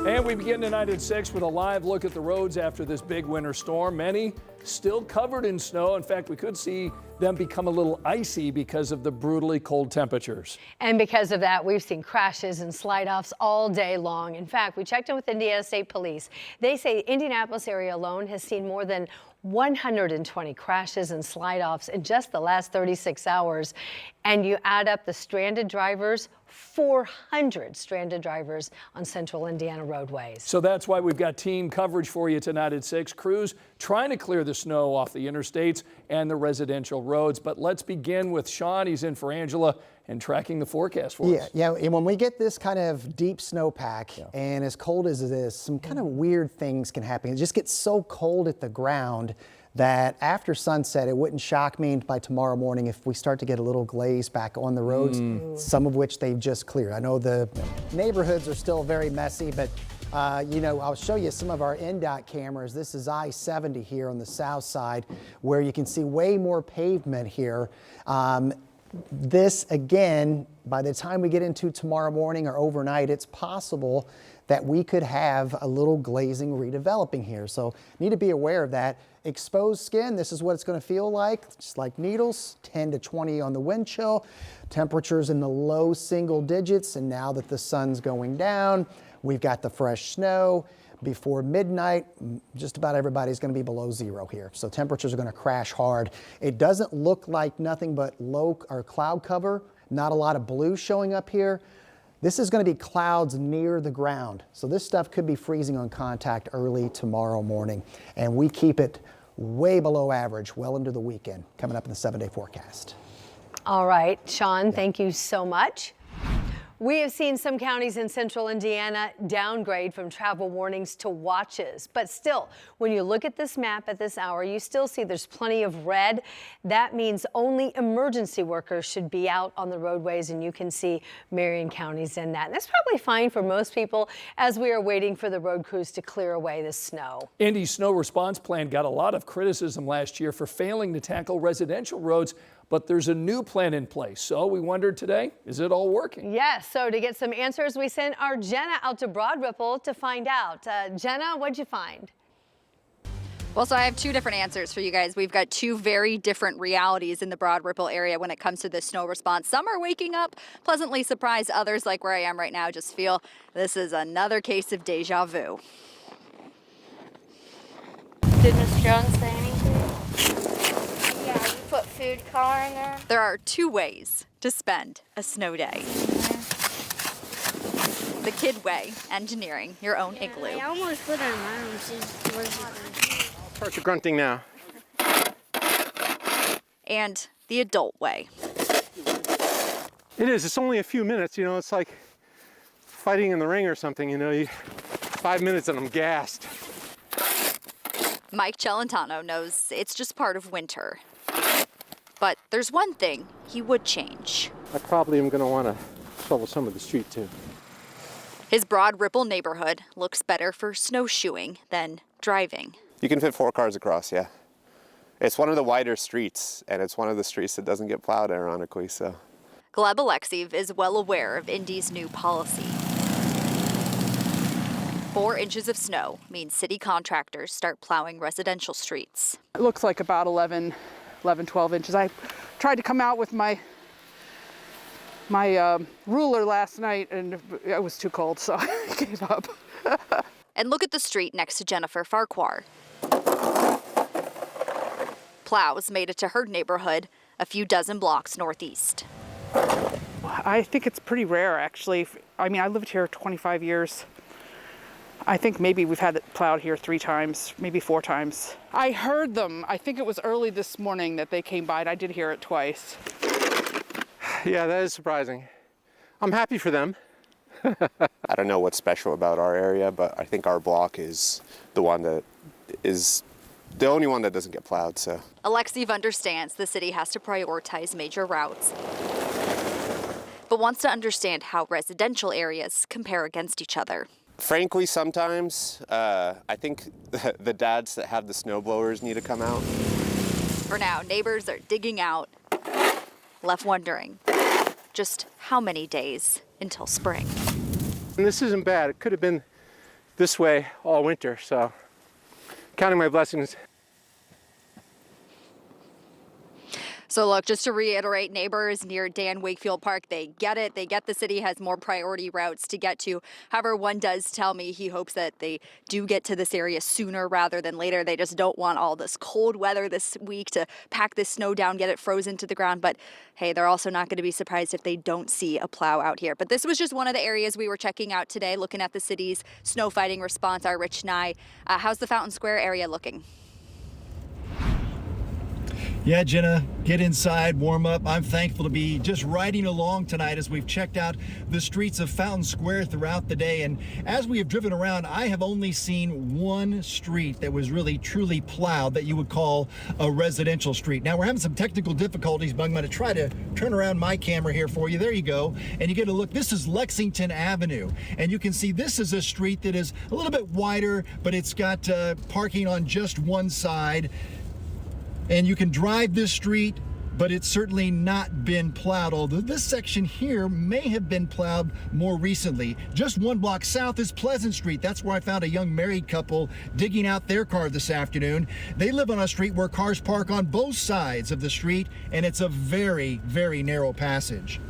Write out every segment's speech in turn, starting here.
And we begin tonight at 6 with a live look at the roads after this big winter storm. Many still covered in snow. In fact, we could see them become a little icy because of the brutally cold temperatures. And because of that, we've seen crashes and slide-offs all day long. In fact, we checked in with Indiana State Police. They say the Indianapolis area alone has seen more than 120 crashes and slide-offs in just the last 36 hours. And you add up the stranded drivers, 400 stranded drivers on central Indiana roadways. So that's why we've got team coverage for you tonight at 6. Crews trying to clear the snow off the interstates and the residential roads. But let's begin with Sean. He's in for Angela and tracking the forecast for us. Yeah, and when we get this kind of deep snowpack and as cold as it is, some kind of weird things can happen. It just gets so cold at the ground that after sunset, it wouldn't shock me by tomorrow morning if we start to get a little glaze back on the roads, some of which they've just cleared. I know the neighborhoods are still very messy, but you know, I'll show you some of our NDOT cameras. This is I-70 here on the south side, where you can see way more pavement here. This, again, by the time we get into tomorrow morning or overnight, it's possible that we could have a little glazing redeveloping here. So need to be aware of that. Exposed skin, this is what it's going to feel like. Just like needles, 10 to 20 on the wind chill. Temperatures in the low single digits. And now that the sun's going down, we've got the fresh snow. Before midnight, just about everybody's going to be below zero here. So temperatures are going to crash hard. It doesn't look like nothing but low or cloud cover. Not a lot of blue showing up here. This is going to be clouds near the ground. So this stuff could be freezing on contact early tomorrow morning. And we keep it way below average well into the weekend coming up in the 7-day forecast. All right, Sean, thank you so much. We have seen some counties in central Indiana downgrade from travel warnings to watches. But still, when you look at this map at this hour, you still see there's plenty of red. That means only emergency workers should be out on the roadways, and you can see Marion county's in that. And that's probably fine for most people as we are waiting for the road crews to clear away the snow. Indy's snow response plan got a lot of criticism last year for failing to tackle residential roads. But there's a new plan in place. So we wondered today, is it all working? Yes, so to get some answers, we sent our Jenna out to Broad Ripple to find out. Jenna, what'd you find? Well, so I have two different answers for you guys. We've got two very different realities in the Broad Ripple area when it comes to the snow response. Some are waking up pleasantly surprised. Others, like where I am right now, just feel this is another case of deja vu. Did Miss Jones say anything? Yeah, you put food color in there. There are two ways to spend a snow day. The kid way, engineering your own igloo. I almost put on my own. Start your grunting now. And the adult way. It is. It's only a few minutes. You know, it's like fighting in the ring or something. You know, 5 minutes and I'm gassed. Mike Celentano knows it's just part of winter. But there's one thing he would change. I probably am going to want to shovel some of the street too. His Broad Ripple neighborhood looks better for snowshoeing than driving. You can fit 4 cars across, yeah. It's one of the wider streets, and it's one of the streets that doesn't get plowed, ironically, so. Gleb Alexiev is well aware of Indy's new policy. 4 inches of snow means city contractors start plowing residential streets. It looks like about 11, 12 inches. I tried to come out with my ruler last night and it was too cold, so I gave up. And look at the street next to Jennifer Farquhar. Plows made it to her neighborhood a few dozen blocks northeast. I think it's pretty rare, actually. I mean, I lived here 25 years. I think maybe we've had it plowed here 3 times, maybe 4 times. I heard them. I think it was early this morning that they came by, and I did hear it twice. Yeah, that is surprising. I'm happy for them. I don't know what's special about our area, but I think our block is the one that is the only one that doesn't get plowed, so. Alexiev understands the city has to prioritize major routes, but wants to understand how residential areas compare against each other. Frankly, sometimes I think the dads that have the snow blowers need to come out. For now, neighbors are digging out, left wondering just how many days until spring. And this isn't bad. It could have been this way all winter. So counting my blessings. So look, just to reiterate, neighbors near Dan Wakefield Park, they get it. They get the city has more priority routes to get to. However, one does tell me he hopes that they do get to this area sooner rather than later. They just don't want all this cold weather this week to pack this snow down, get it frozen to the ground. But hey, they're also not going to be surprised if they don't see a plow out here. But this was just one of the areas we were checking out today, looking at the city's snow fighting response. Our Rich Nye, how's the Fountain Square area looking? Yeah, Jenna, get inside, warm up. I'm thankful to be just riding along tonight as we've checked out the streets of Fountain Square throughout the day. And as we have driven around, I have only seen one street that was really truly plowed that you would call a residential street. Now, we're having some technical difficulties, but I'm going to try to turn around my camera here for you. There you go. And you get a look. This is Lexington Avenue. And you can see this is a street that is a little bit wider, but it's got parking on just one side. And you can drive this street, but it's certainly not been plowed, although this section here may have been plowed more recently. Just one block south is Pleasant Street. That's where I found a young married couple digging out their car this afternoon. They live on a street where cars park on both sides of the street, and it's a very, very narrow passage.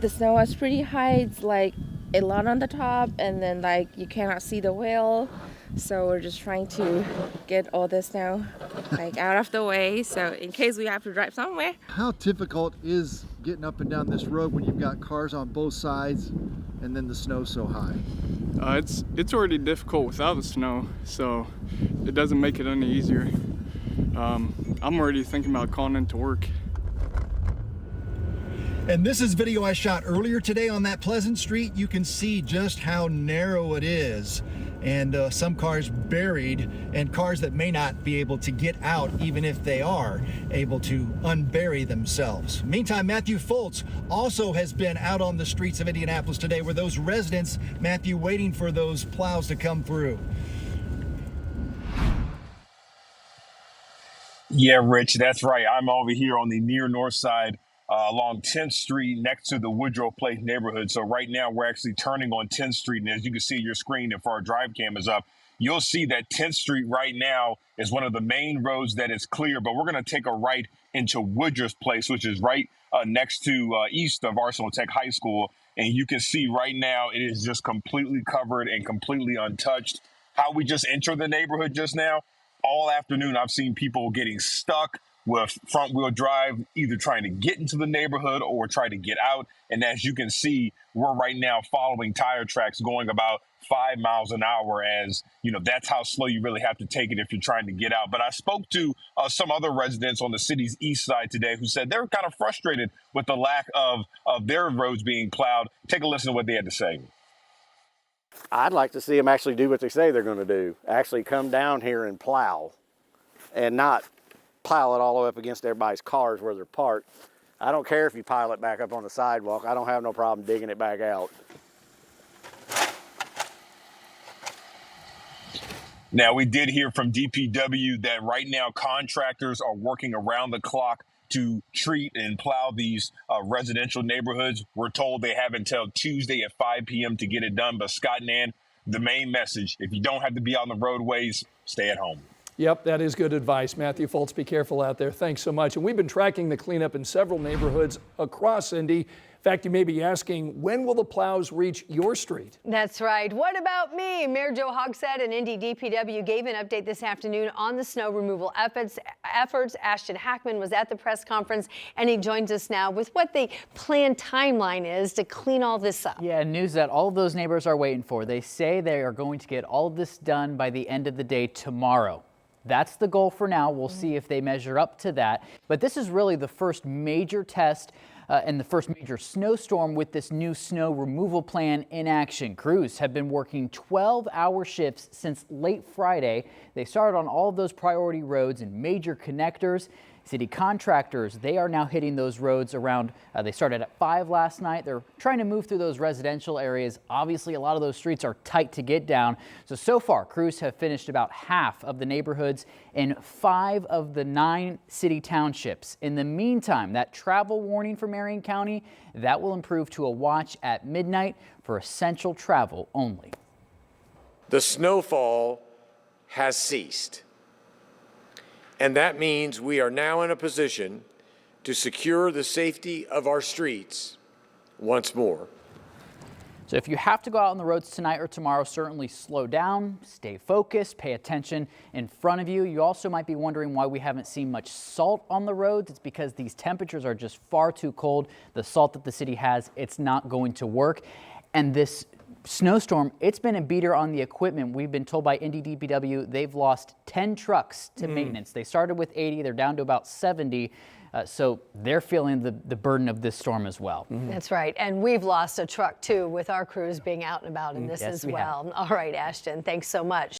The snow was pretty high. It's like a lot on the top, and then like you cannot see the wheel. So we're just trying to get all this now like out of the way, so in case we have to drive somewhere. How difficult is getting up and down this road when you've got cars on both sides and then the snow's so high? It's already difficult without the snow, so it doesn't make it any easier. I'm already thinking about calling into work. And this is video I shot earlier today on that Pleasant Street. You can see just how narrow it is. And some cars buried, and cars that may not be able to get out even if they are able to unbury themselves. Meantime, Matthew Foltz also has been out on the streets of Indianapolis today where those residents, Matthew, waiting for those plows to come through. Yeah, Rich, that's right. I'm over here on the near north side along 10th Street next to the Woodrow Place neighborhood. So right now we're actually turning on 10th Street. And as you can see your screen, if our drive cam is up, you'll see that 10th Street right now is one of the main roads that is clear. But we're going to take a right into Woodrow Place, which is right next to east of Arsenal Tech High School. And you can see right now it is just completely covered and completely untouched. How we just entered the neighborhood just now, all afternoon I've seen people getting stuck with front wheel drive, either trying to get into the neighborhood or try to get out. And as you can see, we're right now following tire tracks going about 5 miles an hour, as you know, that's how slow you really have to take it if you're trying to get out. But I spoke to some other residents on the city's east side today who said they were kind of frustrated with the lack of their roads being plowed. Take a listen to what they had to say. I'd like to see them actually do what they say they're going to do, actually come down here and plow and not pile it all the way up against everybody's cars where they're parked. I don't care if you pile it back up on the sidewalk. I don't have no problem digging it back out. Now, we did hear from DPW that right now contractors are working around the clock to treat and plow these residential neighborhoods. We're told they have until Tuesday at 5 p.m. to get it done. But Scott and Ann, the main message, if you don't have to be on the roadways, stay at home. Yep, that is good advice. Matthew Foltz, be careful out there. Thanks so much. And we've been tracking the cleanup in several neighborhoods across Indy. In fact, you may be asking, when will the plows reach your street? That's right. What about me? Mayor Joe Hogsett and Indy DPW gave an update this afternoon on the snow removal efforts. Ashton Hackman was at the press conference, and he joins us now with what the planned timeline is to clean all this up. Yeah, news that all of those neighbors are waiting for. They say they are going to get all of this done by the end of the day tomorrow. That's the goal for now. We'll see if they measure up to that. But this is really the first major test and the first major snowstorm with this new snow removal plan in action. Crews have been working 12-hour shifts since late Friday. They started on all of those priority roads and major connectors. City contractors, they are now hitting those roads around, they started at 5 last night. They're trying to move through those residential areas. Obviously, a lot of those streets are tight to get down. So far, crews have finished about half of the neighborhoods in 5 of the 9 city townships. In the meantime, that travel warning for Marion County, that will improve to a watch at midnight for essential travel only. The snowfall has ceased. And that means we are now in a position to secure the safety of our streets once more. So if you have to go out on the roads tonight or tomorrow, certainly slow down, stay focused, pay attention in front of you. You also might be wondering why we haven't seen much salt on the roads. It's because these temperatures are just far too cold. The salt that the city has, it's not going to work. And this snowstorm, it's been a beater on the equipment. We've been told by NDDPW they've lost 10 trucks to maintenance. They started with 80, they're down to about 70. So they're feeling the burden of this storm as well. That's right. And we've lost a truck too with our crews being out and about in this as well. All right, Ashton, thanks so much.